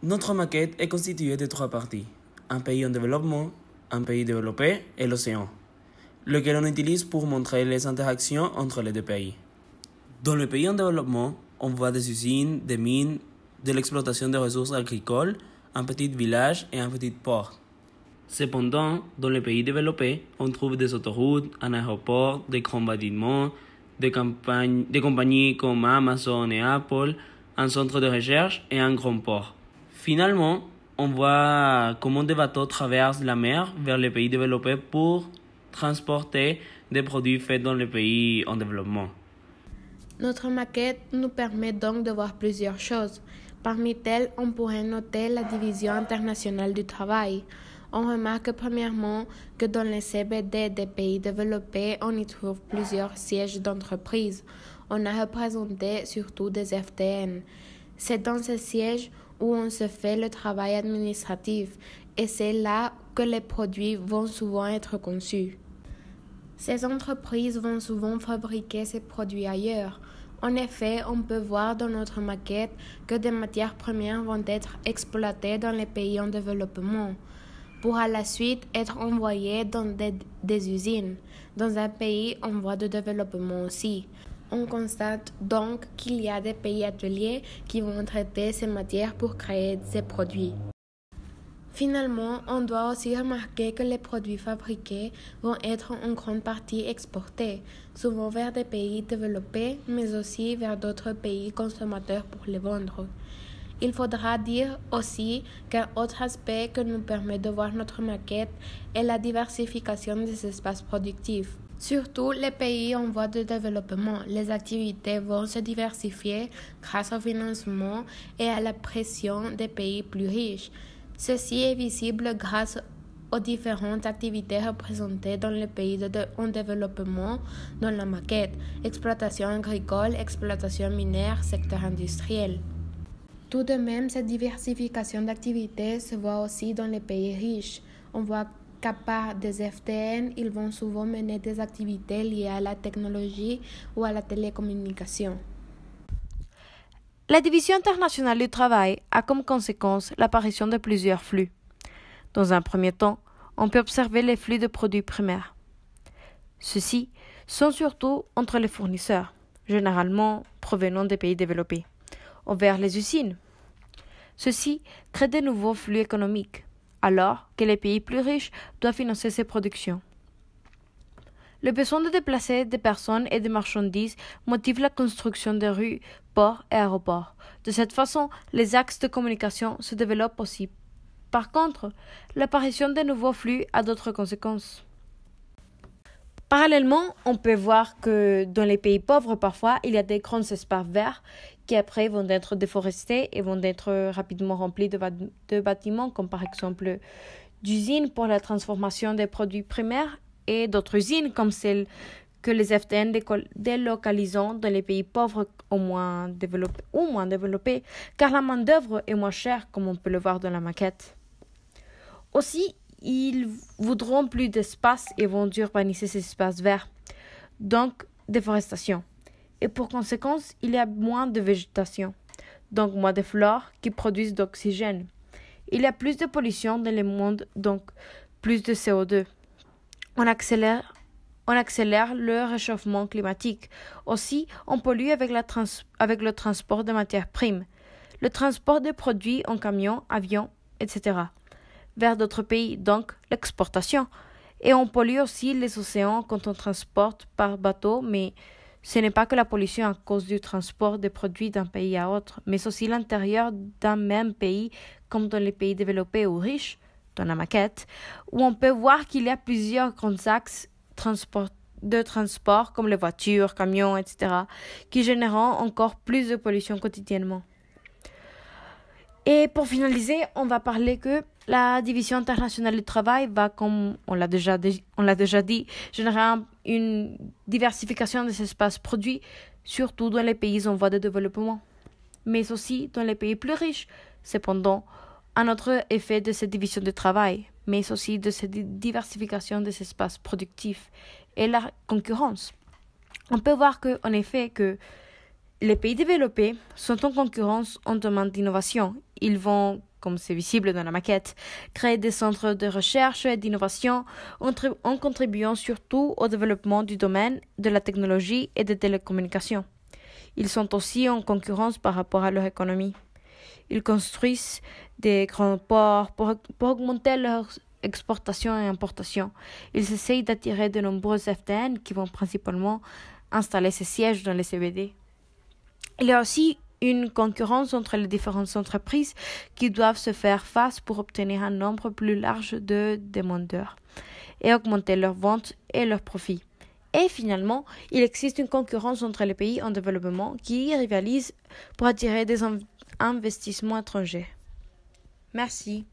Notre maquette est constituée de trois parties, un pays en développement, un pays développé et l'océan, lequel on utilise pour montrer les interactions entre les deux pays. Dans le pays en développement, on voit des usines, des mines, de l'exploitation des ressources agricoles, un petit village et un petit port. Cependant, dans les pays développés, on trouve des autoroutes, un aéroport, des grands bâtiments, des compagnies comme Amazon et Apple, un centre de recherche et un grand port. Finalement, on voit comment des bateaux traversent la mer vers les pays développés pour transporter des produits faits dans les pays en développement. Notre maquette nous permet donc de voir plusieurs choses. Parmi elles, on pourrait noter la division internationale du travail. On remarque premièrement que dans les CBD des pays développés, on y trouve plusieurs sièges d'entreprises. On a représenté surtout des FTN. C'est dans ces sièges où on se fait le travail administratif et c'est là que les produits vont souvent être conçus. Ces entreprises vont souvent fabriquer ces produits ailleurs. En effet, on peut voir dans notre maquette que des matières premières vont être exploitées dans les pays en développement, pour à la suite être envoyées dans des usines, dans un pays en voie de développement aussi. On constate donc qu'il y a des pays ateliers qui vont traiter ces matières pour créer ces produits. Finalement, on doit aussi remarquer que les produits fabriqués vont être en grande partie exportés, souvent vers des pays développés, mais aussi vers d'autres pays consommateurs pour les vendre. Il faudra dire aussi qu'un autre aspect que nous permet de voir notre maquette est la diversification des espaces productifs. Surtout les pays en voie de développement, les activités vont se diversifier grâce au financement et à la pression des pays plus riches. Ceci est visible grâce aux différentes activités représentées dans les pays en développement dans la maquette, exploitation agricole, exploitation minière, secteur industriel. Tout de même, cette diversification d'activités se voit aussi dans les pays riches. On voit qu'à part des FTN, ils vont souvent mener des activités liées à la technologie ou à la télécommunication. La Division internationale du travail a comme conséquence l'apparition de plusieurs flux. Dans un premier temps, on peut observer les flux de produits primaires. Ceux-ci sont surtout entre les fournisseurs, généralement provenant des pays développés, vers les usines. Ceci crée de nouveaux flux économiques, alors que les pays plus riches doivent financer ces productions. Le besoin de déplacer des personnes et des marchandises motive la construction de rues, ports et aéroports. De cette façon, les axes de communication se développent aussi. Par contre, l'apparition de nouveaux flux a d'autres conséquences. Parallèlement, on peut voir que dans les pays pauvres, parfois, il y a des grands espaces verts qui après vont être déforestés et vont être rapidement remplis de bâtiments, comme par exemple d'usines pour la transformation des produits primaires et d'autres usines comme celles que les FTN délocalisent dans les pays pauvres ou moins développés, car la main-d'œuvre est moins chère, comme on peut le voir dans la maquette. Aussi, ils voudront plus d'espace et vont urbaniser ces espaces verts, donc déforestation. Et pour conséquence, il y a moins de végétation, donc moins de flore qui produisent d'oxygène. Il y a plus de pollution dans le monde, donc plus de CO2. On accélère le réchauffement climatique. Aussi, on pollue avec le transport de matières primes, le transport de produits en camions, avions, etc. vers d'autres pays, donc l'exportation. Et on pollue aussi les océans quand on transporte par bateau, mais ce n'est pas que la pollution à cause du transport des produits d'un pays à autre, mais aussi l'intérieur d'un même pays, comme dans les pays développés ou riches, dans la maquette, où on peut voir qu'il y a plusieurs grands axes de transport, comme les voitures, camions, etc., qui génèrent encore plus de pollution quotidiennement. Et pour finaliser, on va parler que la Division internationale du travail va, comme on l'a déjà dit, générer une diversification des espaces produits, surtout dans les pays en voie de développement, mais aussi dans les pays plus riches. Cependant, un autre effet de cette division de travail, mais aussi de cette diversification des espaces productifs, est la concurrence. On peut voir qu'en effet, que les pays développés sont en concurrence en domaine d'innovation. Ils vont, comme c'est visible dans la maquette, créer des centres de recherche et d'innovation en contribuant surtout au développement du domaine de la technologie et des télécommunications. Ils sont aussi en concurrence par rapport à leur économie. Ils construisent des grands ports pour augmenter leurs exportations et importations. Ils essayent d'attirer de nombreux FDN qui vont principalement installer ses sièges dans les CBD. Il y a aussi une concurrence entre les différentes entreprises qui doivent se faire face pour obtenir un nombre plus large de demandeurs et augmenter leurs ventes et leurs profits. Et finalement, il existe une concurrence entre les pays en développement qui rivalisent pour attirer des investissements étrangers. Merci.